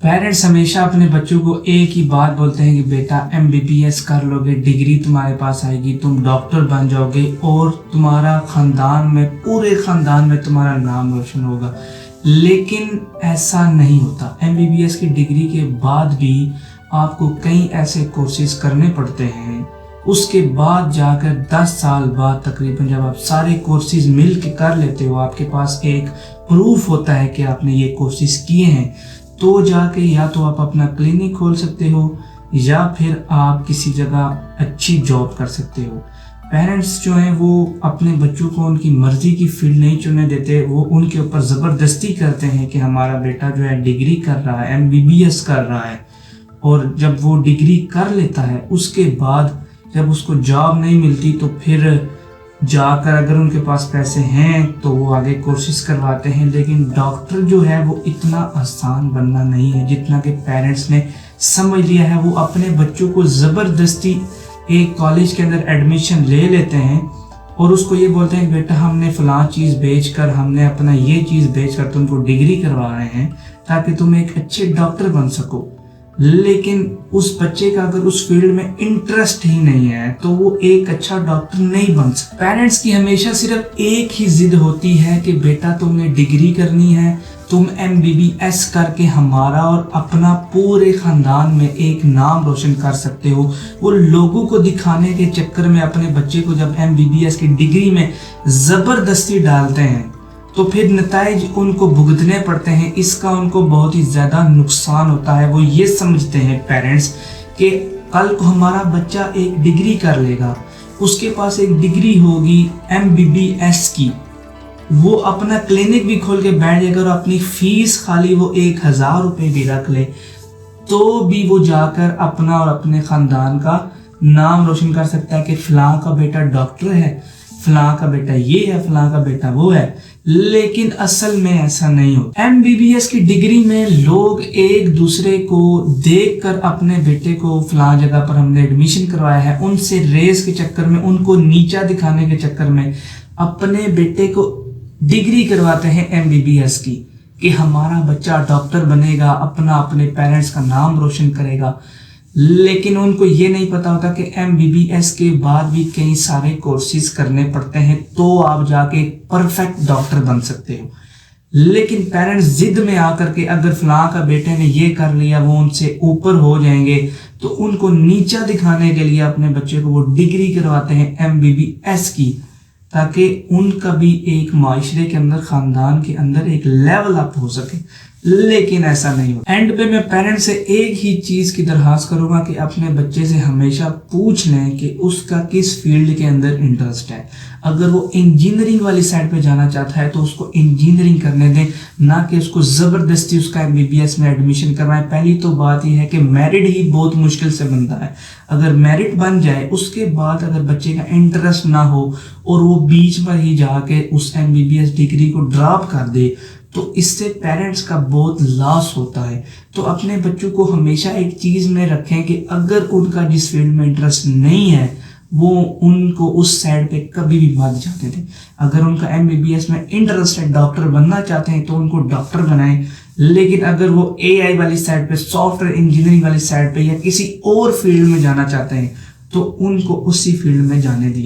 Parents हमेशा अपने बच्चों को एक ही बात बोलते हैं कि बेटा एमबीबीएस कर लोगे, डिग्री तुम्हारे पास आएगी, तुम डॉक्टर बन जाओगे और तुम्हारा खानदान में, पूरे खानदान में तुम्हारा नाम रोशन होगा। लेकिन ऐसा नहीं होता। एमबीबीएस की डिग्री के बाद भी आपको कई ऐसे कोर्सेज करने पड़ते हैं। उसके बाद जाकर 10 साल बाद तकरीबन जब आप सारे कोर्सेज मिल के कर लेते हो, आपके पास एक प्रूफ होता है कि आपने ये कोर्सेज किए हैं, तो जाके या तो आप अपना क्लिनिक खोल सकते हो या फिर आप किसी जगह अच्छी जॉब कर सकते हो। पेरेंट्स जो हैं वो अपने बच्चों को उनकी मर्जी की फील्ड नहीं चुनने देते, वो उनके ऊपर ज़बरदस्ती करते हैं कि हमारा बेटा जो है डिग्री कर रहा है, एमबीबीएस कर रहा है, और जब वो डिग्री कर लेता है उसके बाद जब उसको जॉब नहीं मिलती तो फिर जाकर अगर उनके पास पैसे हैं तो वो आगे कोर्सेज करवाते हैं। लेकिन डॉक्टर जो है वो इतना आसान बनना नहीं है जितना कि पेरेंट्स ने समझ लिया है। वो अपने बच्चों को ज़बरदस्ती एक कॉलेज के अंदर एडमिशन ले लेते हैं और उसको ये बोलते हैं बेटा हमने फ़लाँ चीज़ बेचकर, हमने अपना ये चीज़ बेचकर तुमको डिग्री करवा रहे हैं ताकि तुम एक अच्छे डॉक्टर बन सको। लेकिन उस बच्चे का अगर उस फील्ड में इंटरेस्ट ही नहीं है तो वो एक अच्छा डॉक्टर नहीं बन सकता। पेरेंट्स की हमेशा सिर्फ एक ही जिद होती है कि बेटा तुमने डिग्री करनी है, तुम एमबीबीएस करके हमारा और अपना पूरे खानदान में एक नाम रोशन कर सकते हो। वो लोगों को दिखाने के चक्कर में अपने बच्चे को जब एमबीबीएस की डिग्री में ज़बरदस्ती डालते हैं तो फिर नताइज उनको भुगतने पड़ते हैं। इसका उनको बहुत ही ज़्यादा नुकसान होता है। वो ये समझते हैं पेरेंट्स कि कल को हमारा बच्चा एक डिग्री कर लेगा, उसके पास एक डिग्री होगी एमबीबीएस की, वो अपना क्लिनिक भी खोल के बैठ जाएगा और अपनी फीस खाली वो 1000 रुपये भी रख ले तो भी वो जाकर अपना और अपने ख़ानदान का नाम रोशन कर सकता है कि फ़लाँ का बेटा डॉक्टर है, फ़लाँ का बेटा ये है, फ़लाँ का बेटा वो है। लेकिन असल में ऐसा नहीं होता। एमबीबीएस की डिग्री में लोग एक दूसरे को देखकर अपने बेटे को फ़लाँ जगह पर हमने एडमिशन करवाया है, उनसे रेस के चक्कर में, उनको नीचा दिखाने के चक्कर में अपने बेटे को डिग्री करवाते हैं एमबीबीएस की कि हमारा बच्चा डॉक्टर बनेगा, अपना अपने पेरेंट्स का नाम रोशन करेगा। लेकिन उनको ये नहीं पता होता कि एमबीबीएस के बाद भी कई सारे कोर्सेज करने पड़ते हैं तो आप जाके परफेक्ट डॉक्टर बन सकते हो। लेकिन पेरेंट्स जिद में आकर के अगर फ़लाँ का बेटे ने ये कर लिया वो उनसे ऊपर हो जाएंगे तो उनको नीचा दिखाने के लिए अपने बच्चे को वो डिग्री करवाते हैं एमबीबीएस की, ताकि उनका भी एक माशरे के अंदर, ख़ानदान के अंदर एक लेवल अप हो सके। लेकिन ऐसा नहीं होता। एंड पे मैं पेरेंट्स से एक ही चीज़ की दरख्वास्त करूँगा कि अपने बच्चे से हमेशा पूछ लें कि उसका किस फील्ड के अंदर इंटरेस्ट है। अगर वो इंजीनियरिंग वाली साइड पे जाना चाहता है तो उसको इंजीनियरिंग करने दें, ना कि उसको ज़बरदस्ती उसका एमबीबीएस में एडमिशन करवाएं। पहली तो बात यह है कि मेरिट ही बहुत मुश्किल से बनता है। अगर मेरिट बन जाए उसके बाद अगर बच्चे का इंटरेस्ट ना हो और वो बीच में ही जाके उस एमबीबीएस डिग्री को ड्रॉप कर दे तो इससे पेरेंट्स का बहुत लॉस होता है। तो अपने बच्चों को हमेशा एक चीज़ में रखें कि अगर उनका जिस फील्ड में इंटरेस्ट नहीं है वो उनको उस साइड पे कभी भी मत जाते थे। अगर उनका एमबीबीएस में इंटरेस्ट है, डॉक्टर बनना चाहते हैं तो उनको डॉक्टर बनाएं। लेकिन अगर वो एआई वाली साइड पे, सॉफ्टवेयर इंजीनियरिंग वाली साइड पे या किसी और फील्ड में जाना चाहते हैं तो उनको उसी फील्ड में जाने दिए।